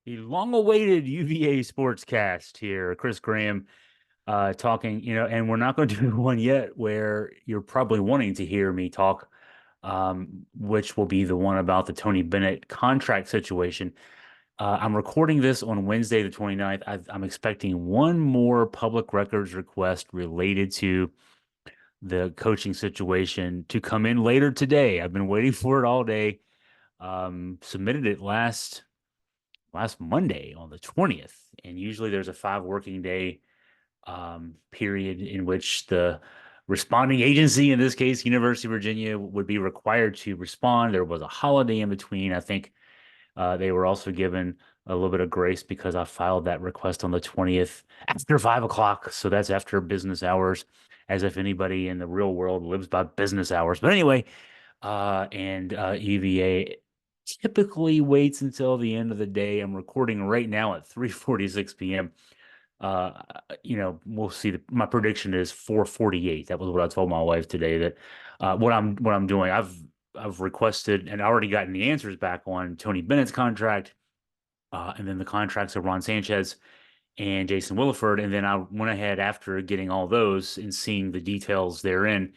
The long-awaited UVA sportscast here. Chris Graham talking, and we're not going to do one yet where you're probably wanting to hear me talk, which will be the one about the Tony Bennett contract situation. I'm recording this on Wednesday, the 29th. I'm expecting one more public records request related to the coaching situation to come in later today. I've been waiting for it all day. Submitted it last Monday on the 20th. And usually there's a 5 working day period in which the responding agency, in this case, University of Virginia, would be required to respond. There was a holiday in between. I think they were also given a little bit of grace because I filed that request on the 20th after 5 o'clock. So that's after business hours, as if anybody in the real world lives by business hours. But anyway, and EVA typically waits until the end of the day. I'm recording right now at 3:46 p.m. Uh, we'll see. My prediction is 4:48. That was what I told my wife today. That what I'm doing. I've requested and already gotten the answers back on Tony Bennett's contract, and then the contracts of Ron Sanchez and Jason Williford. And then I went ahead after getting all those and seeing the details therein,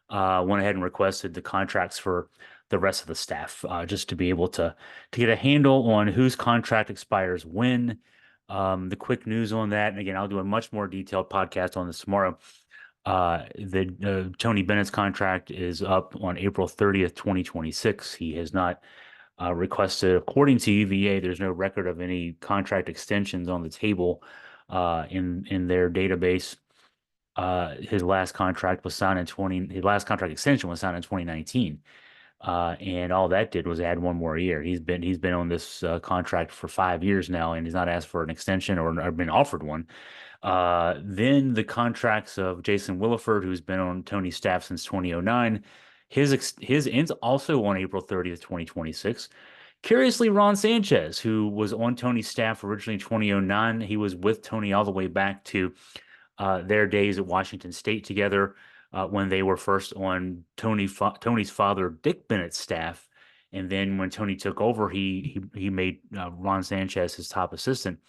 went ahead and requested the contracts for the rest of the staff, just to be able to get a handle on whose contract expires when. The quick news on that, and again, I'll do a much more detailed podcast on this tomorrow. The Tony Bennett's contract is up on April 30th, 2026. He has not requested, according to UVA, there's no record of any contract extensions on the table in their database. His last contract was signed in 20, his last contract extension was signed in 2019. And all that did was add one more year. He's been on this contract for 5 years now, and he's not asked for an extension or been offered one. Then the contracts of Jason Williford, who's been on Tony's staff since 2009, his ends also on April 30th, 2026. Curiously, Ron Sanchez, who was on Tony's staff originally in 2009, he was with Tony all the way back to their days at Washington State together, when they were first on Tony's father Dick Bennett's staff, and then when Tony took over, he made Ron Sanchez his top assistant.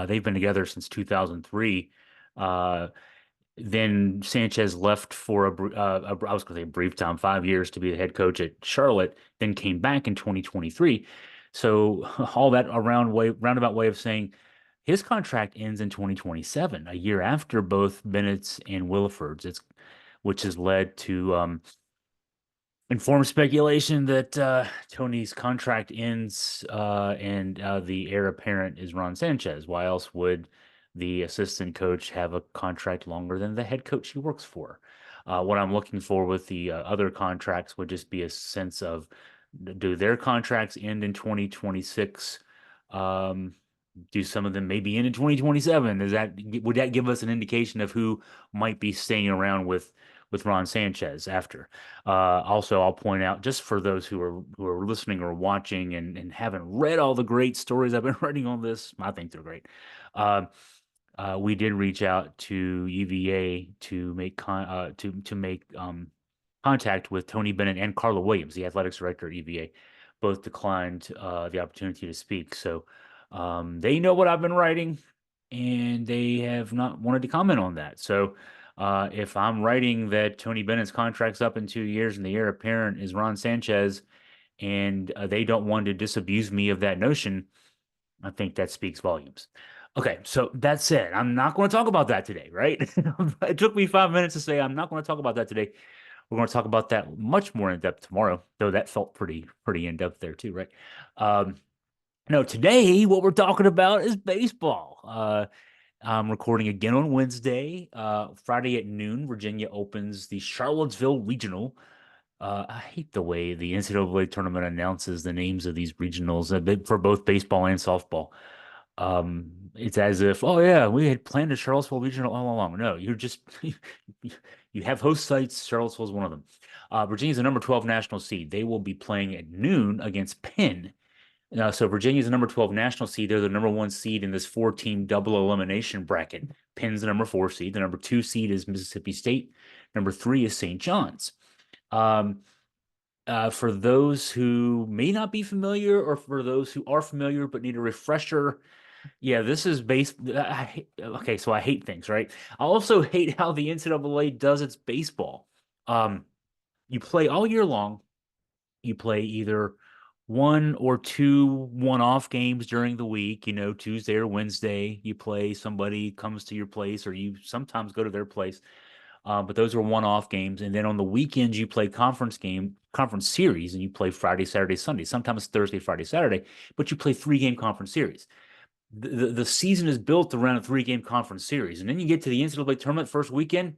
They've been together since 2003. Uh, then Sanchez left for I was going to say a brief time, 5 years, to be the head coach at Charlotte. Then came back in 2023. So all that roundabout way of saying his contract ends in 2027, a year after both Bennett's and Williford's. Which has led to informed speculation that Tony's contract ends, and the heir apparent is Ron Sanchez. Why else would the assistant coach have a contract longer than the head coach he works for? What I'm looking for with the other contracts would just be a sense of, do their contracts end in 2026? Um, do some of them maybe end in 2027? Would that give us an indication of who might be staying around with Ron Sanchez after? Also, I'll point out, just for those who are listening or watching and haven't read all the great stories I've been writing on this, I think they're great. Uh, we did reach out to UVA to make contact with Tony Bennett and Carla Williams, the athletics director at UVA. Both declined the opportunity to speak. So they know what I've been writing, and they have not wanted to comment on that. So if I'm writing that Tony Bennett's contract's up in 2 years and the heir apparent is Ron Sanchez, and they don't want to disabuse me of that notion, I think that speaks volumes. Okay, so that said, I'm not going to talk about that today, right? It took me 5 minutes to say I'm not going to talk about that today. We're going to talk about that much more in depth tomorrow, though that felt pretty in depth there too, right? Um, no, today what we're talking about is baseball. I'm recording again on Wednesday. Friday at noon, Virginia opens the Charlottesville Regional. I hate the way the NCAA tournament announces the names of these regionals, for both baseball and softball. It's as if, oh yeah, we had planned a Charlottesville Regional all along. No, you're just you have host sites. Charlottesville is one of them. Virginia's the number 12 national seed. They will be playing at noon against Penn. So Virginia's the number 12 national seed. They're the number 1 seed in this 4-team double elimination bracket. Penn's the number 4 seed. The number 2 seed is Mississippi State. Number 3 is St. John's. Um, For those who may not be familiar, or for those who are familiar but need a refresher, yeah, this is okay, so I hate things, right? I also hate how the NCAA does its baseball. Um, you play all year long. You play either one or two one-off games during the week, Tuesday or Wednesday. You play, somebody comes to your place, or you sometimes go to their place. But those are one-off games. And then on the weekends, you play conference series, and you play Friday, Saturday, Sunday. Sometimes Thursday, Friday, Saturday, but you play three-game conference series. The season is built around a three-game conference series. And then you get to the NCAA tournament first weekend,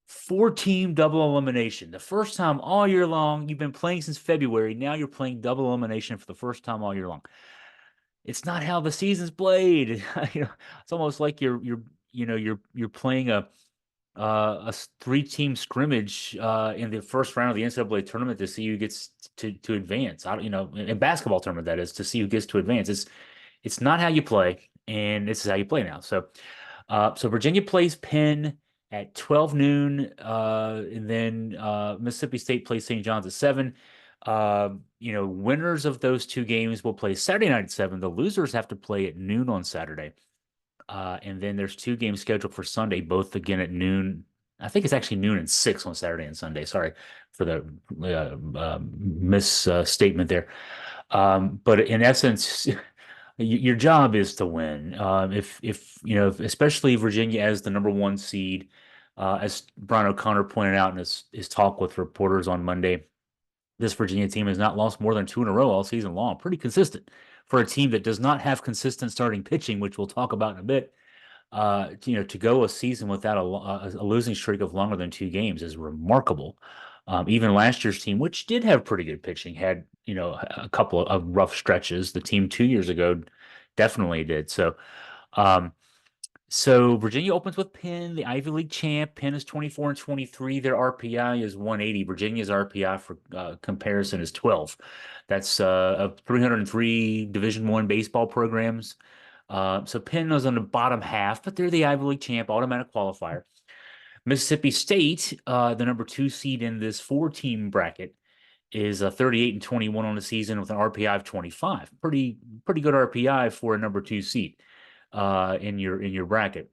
four-team double elimination. The first time all year long. You've been playing since February. Now you're playing double elimination for the first time all year long. It's not how the season's played. It's almost like you're playing a three-team scrimmage in the first round of the NCAA tournament to see who gets to advance. In basketball tournament, that is, to see who gets to advance. It's not how you play, and this is how you play now. So Virginia plays Penn at 12 noon, and then Mississippi State plays St. John's at 7. Winners of those two games will play Saturday night at 7. The losers have to play at noon on Saturday. And then there's two games scheduled for Sunday, both again at noon. I think it's actually noon and 6 on Saturday and Sunday. Sorry for the misstatement there. But in essence, your job is to win. Especially Virginia as the number one seed, as Brian O'Connor pointed out in his talk with reporters on Monday, this Virginia team has not lost more than two in a row all season long. Pretty consistent for a team that does not have consistent starting pitching, which we'll talk about in a bit. To go a season without a losing streak of longer than two games is remarkable. Even last year's team, which did have pretty good pitching, had a couple of rough stretches. The team 2 years ago definitely did. So Virginia opens with Penn, the Ivy League champ. Penn is 24-23. Their RPI is 180. Virginia's RPI, for comparison, is 12. That's of 303 Division I baseball programs. So Penn is on the bottom half, but they're the Ivy League champ, automatic qualifier. Mississippi State, the number two seed in this four-team bracket, is 38-21 on the season with an RPI of 25. Pretty good RPI for a number two seed in your bracket.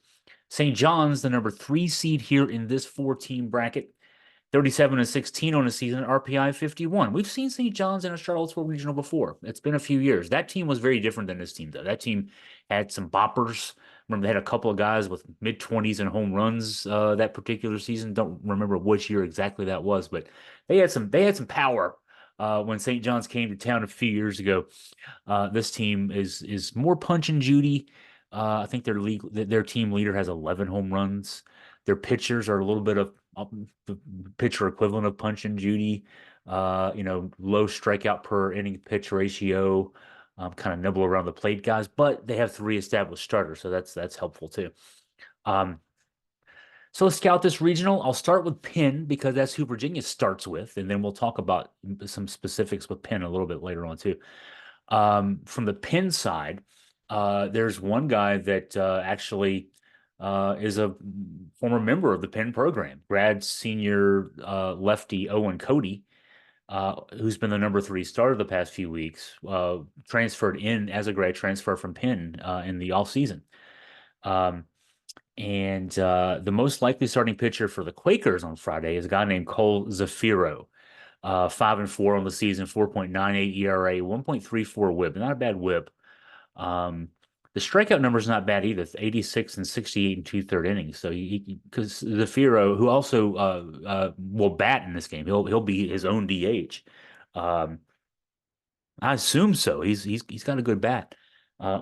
St. John's, the number three seed here in this four-team bracket, 37-16 on the season, RPI 51. We've seen St. John's in a Charlottesville Regional before. It's been a few years. That team was very different than this team, though. That team had some boppers. Remember, they had a couple of guys with mid-20s and home runs that particular season. Don't remember which year exactly that was, but they had some power when St. John's came to town a few years ago. This team is more Punch and Judy. I think their team leader has 11 home runs. Their pitchers are a little bit of the pitcher equivalent of Punch and Judy. Low strikeout per inning pitch ratio, kind of nibble around the plate guys, but they have three established starters, so that's helpful too. So let's scout this regional. I'll start with Penn because that's who Virginia starts with, and then we'll talk about some specifics with Penn a little bit later on too. From the Penn side, there's one guy that actually is a former member of the Penn program, grad senior lefty Owen Cody, who's been the number three starter the past few weeks, transferred in as a grad transfer from Penn in the offseason. And the most likely starting pitcher for the Quakers on Friday is a guy named Cole Zafiro. 5-4 on the season, 4.98 ERA, 1.34 WHIP. Not a bad WHIP. The strikeout number is not bad either. It's 86 and 68 and two-third innings. So because Zafiro, who also will bat in this game, he'll be his own DH. I assume so. He's got a good bat,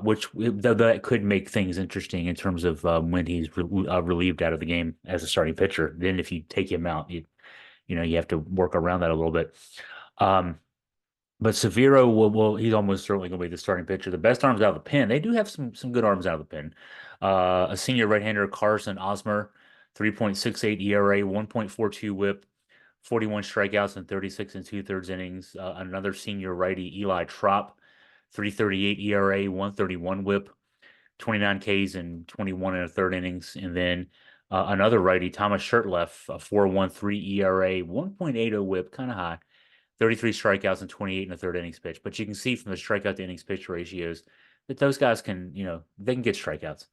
which that could make things interesting in terms of when he's relieved out of the game as a starting pitcher. Then if you take him out, you have to work around that a little bit. But Severo he's almost certainly going to be the starting pitcher. The best arms out of the pen. They do have some good arms out of the pen. A senior right-hander, Carson Osmer, 3.68 ERA, 1.42 WHIP, 41 strikeouts and 36 and two-thirds innings. Another senior righty, Eli Trop, 3.38 ERA, 1.31 WHIP, 29 Ks and 21 and a third innings. And then another righty, Thomas Shirtleff, a 4.13 ERA, 1.80 WHIP, kind of high. 33 strikeouts and 28 in the third innings pitch. But you can see from the strikeout to innings pitch ratios that those guys can, they can get strikeouts.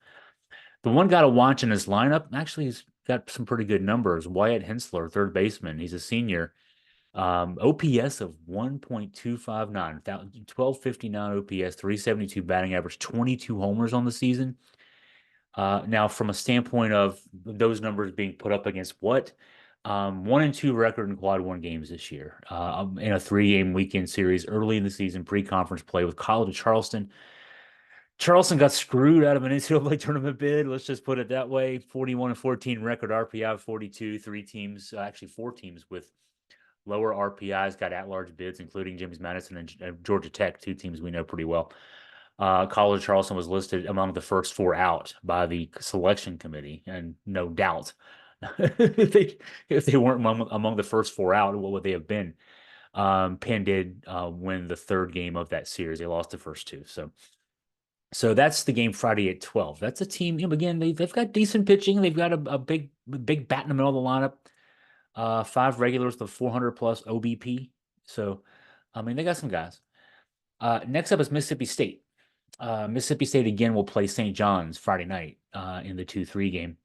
The one guy to watch in his lineup actually has got some pretty good numbers. Wyatt Hensler, third baseman. He's a senior. OPS of 1.259, 1259 OPS, 372 batting average, 22 homers on the season. Now, from a standpoint of those numbers being put up against what? 1-2 record in quad one games this year in a 3-game weekend series early in the season, pre-conference play with College of Charleston. Charleston got screwed out of an NCAA tournament bid. Let's just put it that way. 41-14 record, RPI of 42. Actually four teams with lower RPIs got at-large bids, including James Madison and Georgia Tech, two teams we know pretty well. College of Charleston was listed among the first four out by the selection committee, and no doubt, if they weren't among the first four out, what would they have been? Penn did win the third game of that series. They lost the first two, so that's the game Friday at 12. That's a team, again, they've got decent pitching. They've got a big bat in the middle of the lineup. 5 regulars with 400 plus OBP. So, I mean, they got some guys. Next up is Mississippi State. Mississippi State again will play St. John's Friday night in the 2-3 game.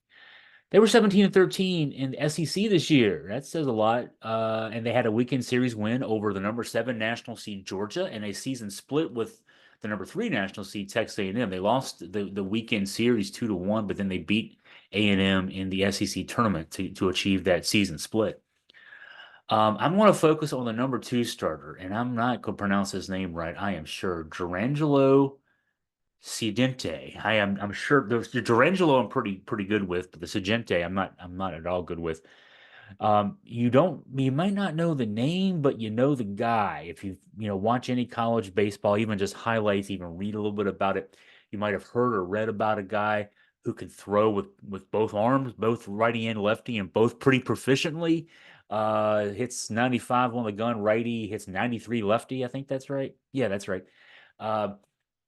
They were 17-13 in the SEC this year. That says a lot. And they had a weekend series win over the number 7 national seed Georgia and a season split with the number 3 national seed Texas A&M. They lost the weekend series 2-1, but then they beat A&M in the SEC tournament to achieve that season split. I'm going to focus on the number 2 starter, and I'm not going to pronounce his name right. I am sure Durangelo Sidente. I'm sure the Durangelo I'm pretty good with, but the Sidente I'm not at all good with. You might not know the name, but you know the guy. If you watch any college baseball, even just highlights, even read a little bit about it, you might have heard or read about a guy who can throw with both arms, both righty and lefty, and both pretty proficiently. Hits 95 on the gun righty, hits 93 lefty. I think that's right. Yeah, that's right.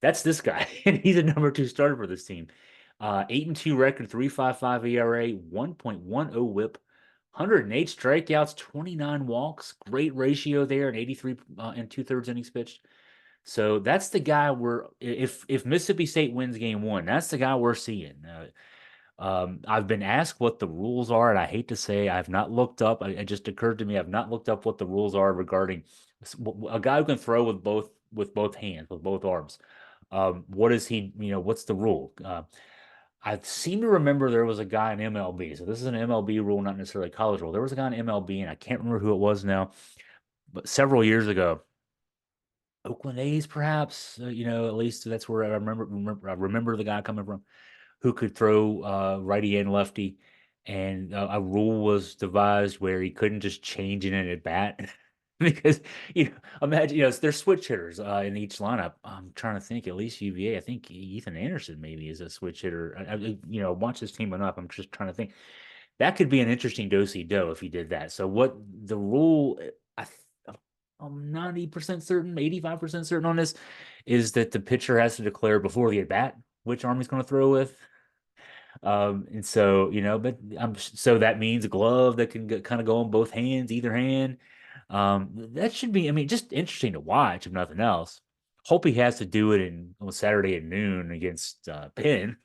That's this guy, and he's a number 2 starter for this team. 8-2 record, 3.55 ERA, 1.10 WHIP, 108 strikeouts, 29 walks. Great ratio there, and 83 and 2/3 innings pitched. So that's the guy if Mississippi State wins game 1, that's the guy we're seeing. I've been asked what the rules are, and I hate to say I've not looked up. It just occurred to me I've not looked up what the rules are regarding a guy who can throw with both hands, with both arms. What is he? What's the rule? I seem to remember there was a guy in MLB. So this is an MLB rule, not necessarily a college rule. There was a guy in MLB, and I can't remember who it was now, but several years ago, Oakland A's, perhaps. At least that's where I remember the guy coming from, who could throw righty and lefty, and a rule was devised where he couldn't just change in an at bat. Because imagine they're switch hitters in each lineup. I'm trying to think. At least UVA, I think Ethan Anderson maybe is a switch hitter. Watch this team enough. I'm just trying to think. That could be an interesting do-si-do if he did that. So what the rule? I'm 90% certain, 85% certain on this, is that the pitcher has to declare before the at bat which arm he's going to throw with. And so but so that means a glove that can kind of go on both hands, either hand. That should be, just interesting to watch, if nothing else. Hope he has to do it on Saturday at noon against Penn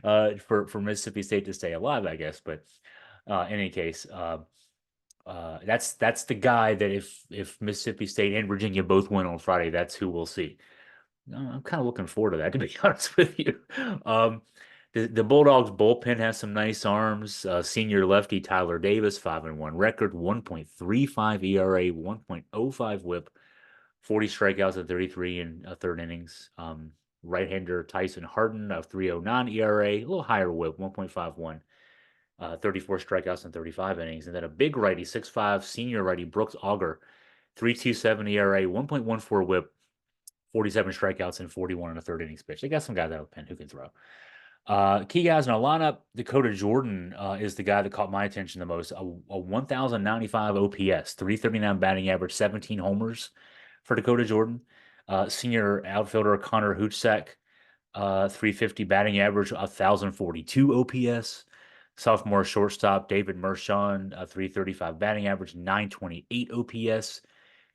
for Mississippi State to stay alive, I guess. But in any case, that's the guy that if Mississippi State and Virginia both win on Friday, that's who we'll see. I'm kind of looking forward to that, to be honest with you. The Bulldogs bullpen has some nice arms. Senior lefty Tyler Davis, 5-1 record, 1.35 ERA, 1.05 WHIP, 40 strikeouts and 33 in third innings. Right-hander Tyson Harden of 3.09 ERA, a little higher WHIP, 1.51, 34 strikeouts and 35 innings. And then a big righty, 6'5", senior righty Brooks Auger, 3.27 ERA, 1.14 WHIP, 47 strikeouts and 41 in the third innings pitch. They got some guys out of Penn who can throw. Key guys in our lineup, Dakota Jordan is the guy that caught my attention the most. A 1,095 OPS, 339 batting average, 17 homers for Dakota Jordan. Senior outfielder Connor Hutchsack, 350 batting average, 1,042 OPS. Sophomore shortstop David Mershon, a 335 batting average, 928 OPS,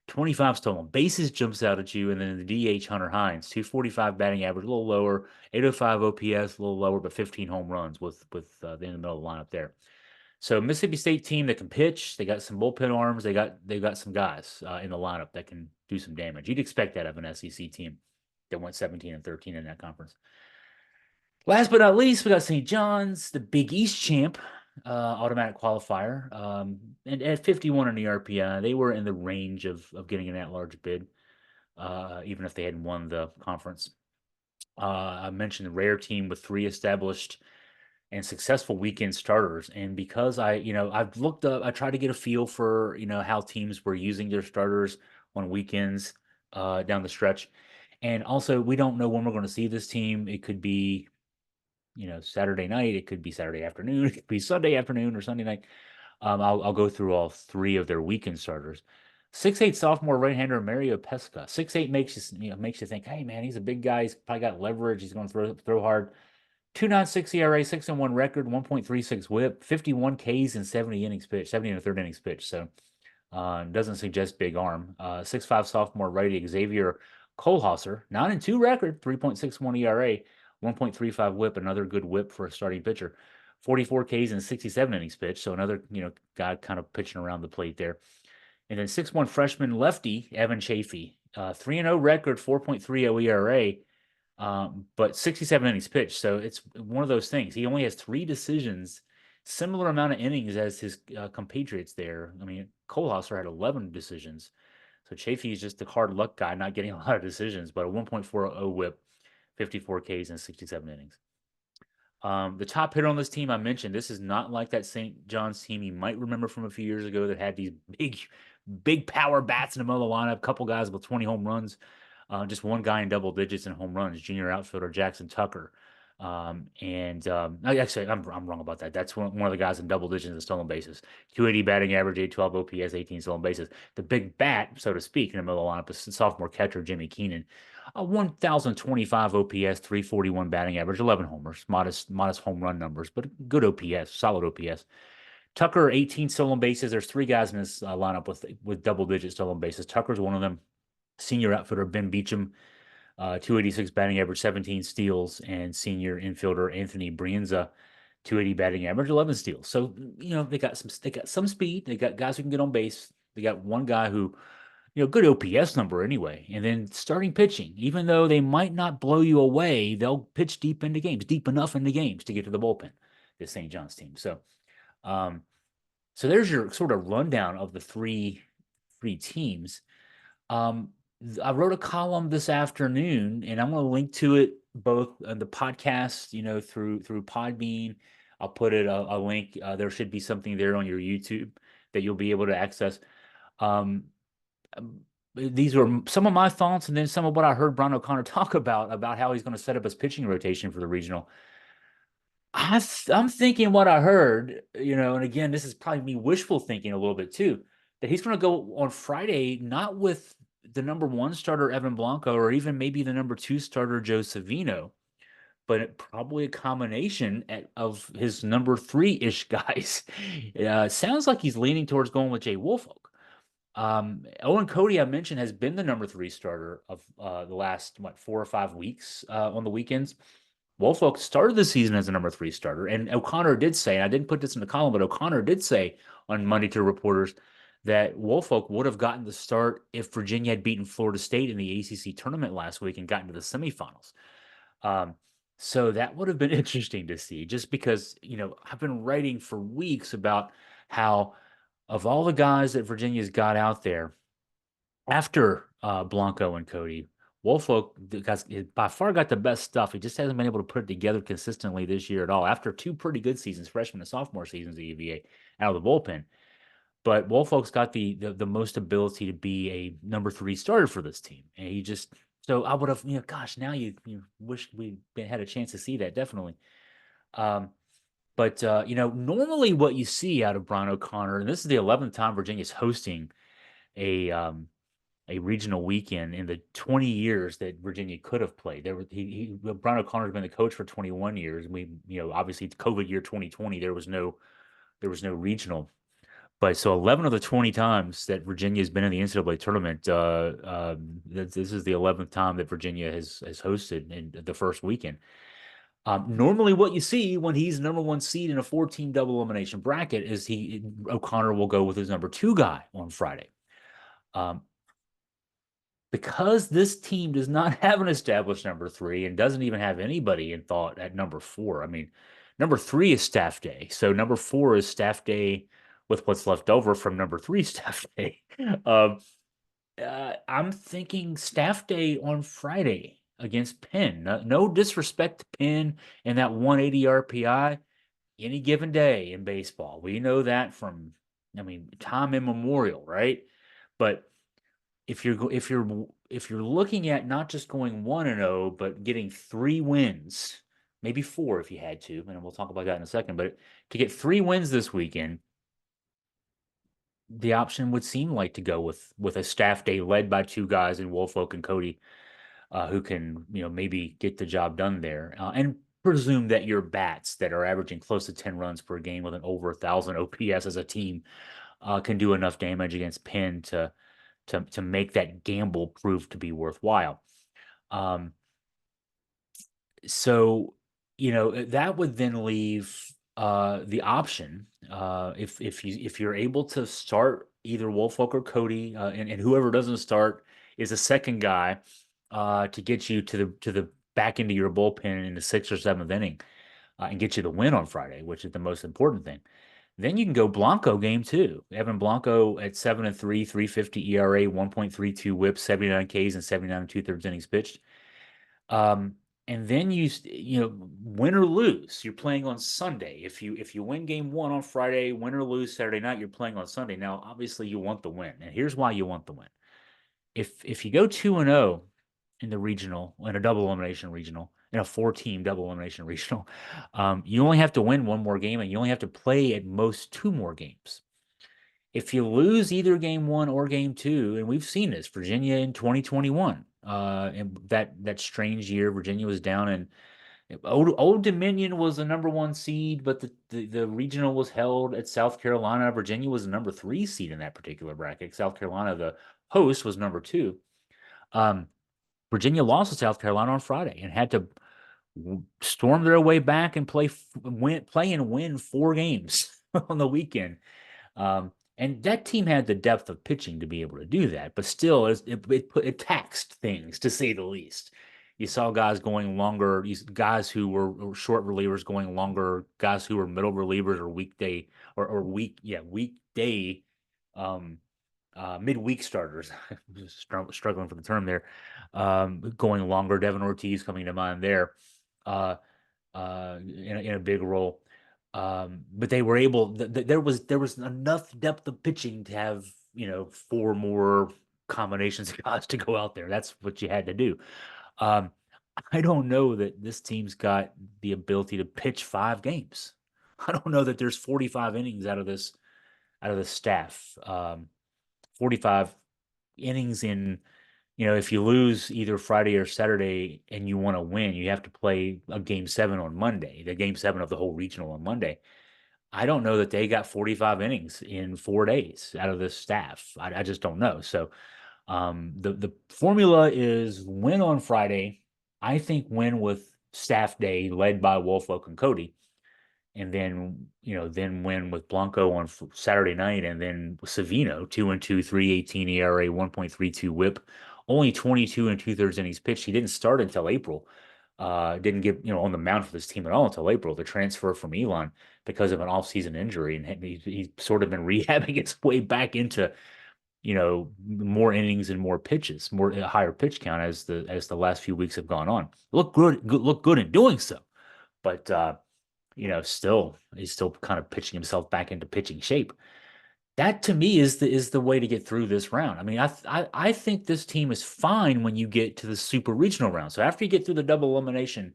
25 stolen bases jumps out at you. And then the DH Hunter Hines, 245 batting average, a little lower, 805 OPS, a little lower, but 15 home runs with the in the middle of the lineup there. So Mississippi State team that can pitch, they got some bullpen arms, they've got some guys in the lineup that can do some damage. You'd expect that of an SEC team that went 17-13 in that conference. Last but not least, we got St. John's, the Big East champ, automatic qualifier, and at 51 in the RPI, they were in the range of getting an at-large bid, even if they hadn't won the conference. I mentioned the rare team with 3 established and successful weekend starters. And because I've looked up, I tried to get a feel for, how teams were using their starters on weekends down the stretch. And also, we don't know when we're going to see this team. It could be, Saturday night. It could be Saturday afternoon. It could be Sunday afternoon or Sunday night. I'll go through all 3 of their weekend starters. 6'8" sophomore right-hander Mario Pesca. 6'8" makes you think, hey man, he's a big guy. He's probably got leverage. He's going to throw hard. 2.96 ERA, 6-1 record, 1.36 WHIP, 51 Ks and 70 innings pitched, 70 and a third innings pitched. So doesn't suggest big arm. 6'5" sophomore righty Xavier Kohlhauser, 9-2 record, 3.61 ERA, 1.35 WHIP, another good WHIP for a starting pitcher. 44 Ks and 67 innings pitched. So another guy kind of pitching around the plate there. And then 6'1" freshman lefty Evan Chafee, 3-0 record, 4.30 ERA. But 67 innings pitched. So it's one of those things. He only has 3 decisions, similar amount of innings as his compatriots there. I mean, Kohlhauser had 11 decisions. So Chafee is just the hard luck guy, not getting a lot of decisions, but a 1.40 WHIP, 54 Ks and 67 innings. The top hitter on this team, I mentioned, this is not like that St. John's team you might remember from a few years ago that had these big power bats in the middle of the lineup, a couple guys with 20 home runs. Just one guy in double digits in home runs, junior outfielder Jackson Tucker. Actually, I'm wrong about that. That's one of the guys in double digits in stolen bases. 280 batting average, 812 OPS, 18 stolen bases. The big bat, so to speak, in the middle of the lineup is sophomore catcher Jimmy Keenan. 1,025 OPS, 341 batting average, 11 homers, modest home run numbers, but good OPS, solid OPS. Tucker, 18 stolen bases. There's 3 guys in this lineup with double-digit stolen bases. Tucker's one of them. Senior outfielder Ben Beecham, 286 batting average, 17 steals, and senior infielder Anthony Brienza, 280 batting average, 11 steals. So they got some speed. They got guys who can get on base. They got one guy who, good OPS number anyway. And then starting pitching, even though they might not blow you away, they'll pitch deep enough into games to get to the bullpen. This St. John's team. So, so there's your sort of rundown of the three teams. I wrote a column this afternoon, and I'm going to link to it both on the podcast, through Podbean. I'll put it a link. There should be something there on your YouTube that you'll be able to access. These were some of my thoughts, and then some of what I heard Brian O'Connor talk about how he's going to set up his pitching rotation for the regional. I'm thinking what I heard, and again, this is probably me wishful thinking a little bit too, that he's going to go on Friday, not with the number 1 starter, Evan Blanco, or even maybe the number 2 starter, Joe Savino, but probably a combination of his number 3-ish guys. Sounds like he's leaning towards going with Jay Woolfolk. Owen Cody, I mentioned, has been the number 3 starter of the last, 4 or 5 weeks on the weekends. Woolfolk started the season as a number 3 starter, and O'Connor did say, and I didn't put this in the column, but O'Connor did say on Monday to reporters that Woolfolk would have gotten the start if Virginia had beaten Florida State in the ACC tournament last week and gotten to the semifinals. So that would have been interesting to see, just because, I've been writing for weeks about how, of all the guys that Virginia's got out there after Blanco and Cody, Woolfolk by far got the best stuff. He just hasn't been able to put it together consistently this year at all. After 2 pretty good seasons, freshman and sophomore seasons at UVA, out of the bullpen. But Woolfolk's got the most ability to be a number 3 starter for this team. And he just, so I would have, gosh, now you wish we had a chance to see that, definitely. But normally what you see out of Brian O'Connor, and this is the 11th time Virginia's hosting a a regional weekend in the 20 years that Virginia could have played. Brian O'Connor's been the coach for 21 years. Obviously it's COVID year 2020. There was no regional. But so 11 of the 20 times that Virginia has been in the NCAA tournament, this is the 11th time that Virginia has hosted in the first weekend. Normally, what you see when he's number one seed in a 14 double elimination bracket is O'Connor will go with his number two guy on Friday. Because this team does not have an established number three and doesn't even have anybody in thought at number four. I mean, number three is staff day. So number four is staff day with what's left over from number three staff day. I'm thinking staff day on Friday against Penn. No disrespect to Penn and that 180 RPI any given day in baseball. We know that from, time immemorial, right? But if you're looking at not just going 1-0, but getting 3 wins, maybe 4 if you had to, and we'll talk about that in a second, but to get 3 wins this weekend, the option would seem like to go with a staff day led by 2 guys in Woolfolk and Cody, who can, maybe get the job done there. And presume that your bats that are averaging close to 10 runs per game with an over 1,000 OPS as a team can do enough damage against Penn to make that gamble prove to be worthwhile. So, that would then leave the option if you're able to start either Woolfolk or Cody, and whoever doesn't start is a second guy to get you to the back into your bullpen in the 6th or 7th inning and get you the win on Friday, which is the most important thing. Then you can go Blanco game 2. Evan Blanco at 7-3, 3.50 ERA, 1.32 WHIP, 79 Ks, and 79 2/3 innings pitched. And then win or lose, you're playing on Sunday. If you win game 1 on Friday, win or lose Saturday night, you're playing on Sunday. Now, obviously, you want the win, and here's why you want the win. If you go 2-0 in the regional, in a double elimination regional, in a 4-team double elimination regional, you only have to win 1 more game, and you only have to play at most 2 more games. If you lose either game 1 or game 2, and we've seen this, Virginia in 2021, and that strange year, Virginia was down, and Old Dominion was the number 1 seed, but the regional was held at South Carolina. Virginia was the number 3 seed in that particular bracket. South Carolina, the host, was number 2. Virginia lost to South Carolina on Friday and had to storm their way back and play and win 4 games on the weekend. And that team had the depth of pitching to be able to do that, but still, it taxed things, to say the least. You saw guys going longer, guys who were short relievers going longer, guys who were middle relievers or weekday midweek starters. Struggling for the term there. Going longer. Devin Ortiz coming to mind there, in a big role. But they were able. There was enough depth of pitching to have 4 more combinations of guys to go out there. That's what you had to do. I don't know that this team's got the ability to pitch 5 games. I don't know that there's 45 innings out of this staff. 45 innings in, if you lose either Friday or Saturday and you want to win, you have to play a game 7 on Monday, the game 7 of the whole regional on Monday. I don't know that they got 45 innings in 4 days out of this staff. I just don't know. So the formula is win on Friday. I think win with staff day led by Woolfolk and Cody. And then, then win with Blanco on Saturday night, and then Savino, 2-2, 3.18 ERA, 1.32 WHIP, only 22 2/3 innings pitched. He didn't start until April. Didn't get, on the mound for this team at all until April. The transfer from Elon because of an offseason injury, and he's sort of been rehabbing its way back into, more innings and more pitches, more higher pitch count as the last few weeks have gone on. Look good in doing so, but he's still kind of pitching himself back into pitching shape. That to me is the way to get through this round. I mean, I think this team is fine when you get to the super regional round. So after you get through the double elimination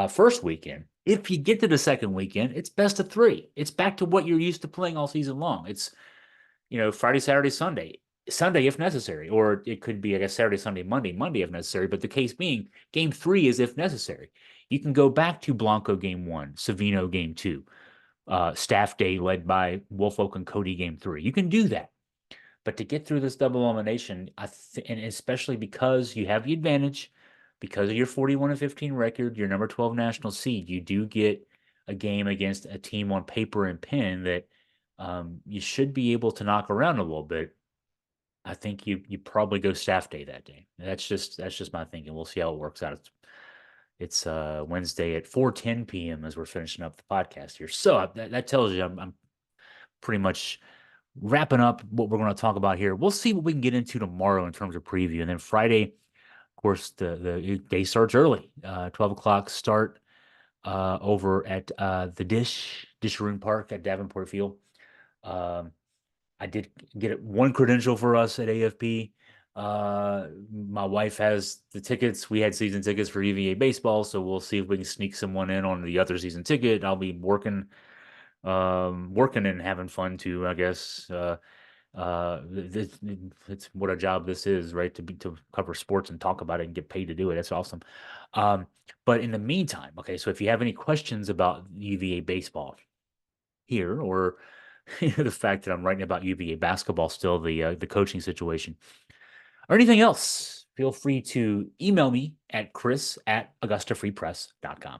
first weekend, if you get to the second weekend, it's best of 3. It's back to what you're used to playing all season long. It's Friday, Saturday, Sunday. Sunday if necessary, or it could be, I guess, Saturday, Sunday, Monday if necessary. But the case being, game 3 is if necessary. You can go back to Blanco game 1, Savino game 2, staff day led by Woolfolk and Cody game 3. You can do that. But to get through this double elimination, and especially because you have the advantage, because of your 41-15 record, your number 12 national seed, you do get a game against a team on paper and Penn that you should be able to knock around a little bit. I think you probably go staff day that day. That's just my thinking. We'll see how it works out. It's Wednesday at 4:10 p.m. as we're finishing up the podcast here. So that tells you I'm pretty much wrapping up what we're going to talk about here. We'll see what we can get into tomorrow in terms of preview, and then Friday, of course, the day starts early, 12 o'clock start over at the Disharoon Park at Davenport Field. I did get one credential for us at AFP. My wife has the tickets. We had season tickets for UVA baseball, so we'll see if we can sneak someone in on the other season ticket. I'll be working and having fun too, I guess. It's what a job this is, right? To cover sports and talk about it and get paid to do it. That's awesome. But in the meantime, okay, so if you have any questions about UVA baseball here, or the fact that I'm writing about UVA basketball still, the coaching situation, or anything else, feel free to email me at chris@augustafreepress.com.